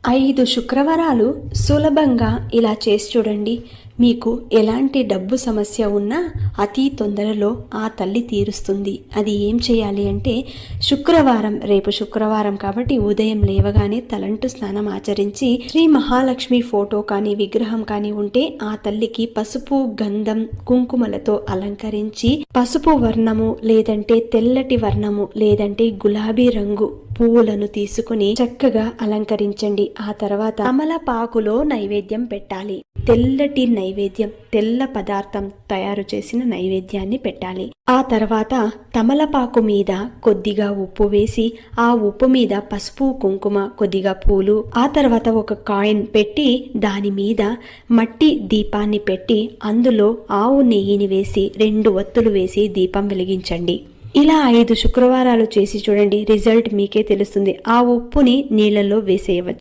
5 శుక్రవారాలు సులభంగా ఇలా చేసి చూడండి. మీకు ఎలాంటి డబ్బు సమస్య ఉన్నా అతి తొందరలో ఆ తల్లి తీరుస్తుంది. అది ఏం చేయాలి అంటే, శుక్రవారం, రేపు శుక్రవారం కాబట్టి ఉదయం లేవగానే తలంటు స్నానం ఆచరించి శ్రీ మహాలక్ష్మి ఫోటో కానీ విగ్రహం కానీ ఉంటే ఆ తల్లికి పసుపు, గంధం, కుంకుమలతో అలంకరించి పసుపు వర్ణము లేదంటే తెల్లటి వర్ణము లేదంటే గులాబీ రంగు పువ్వులను తీసుకుని చక్కగా అలంకరించండి. ఆ తర్వాత తమలపాకులో నైవేద్యం పెట్టాలి. తెల్లటి నైవేద్యం, తెల్ల పదార్థం తయారు చేసిన నైవేద్యాన్ని పెట్టాలి. ఆ తర్వాత తమలపాకు మీద కొద్దిగా ఉప్పు వేసి ఆ ఉప్పు మీద పసుపు, కుంకుమ, కొద్దిగా పూలు, ఆ తర్వాత ఒక కాయిన్ పెట్టి దాని మీద మట్టి దీపాన్ని పెట్టి అందులో ఆవు నెయ్యిని వేసి 2 ఒత్తులు వేసి దీపం వెలిగించండి. ఇలా 5 శుక్రవారాలు చేసి చూడండి. రిజల్ట్ మీకే తెలుస్తుంది. ఆ ఉప్పుని నీళ్ళలో వేసేయవచ్చు.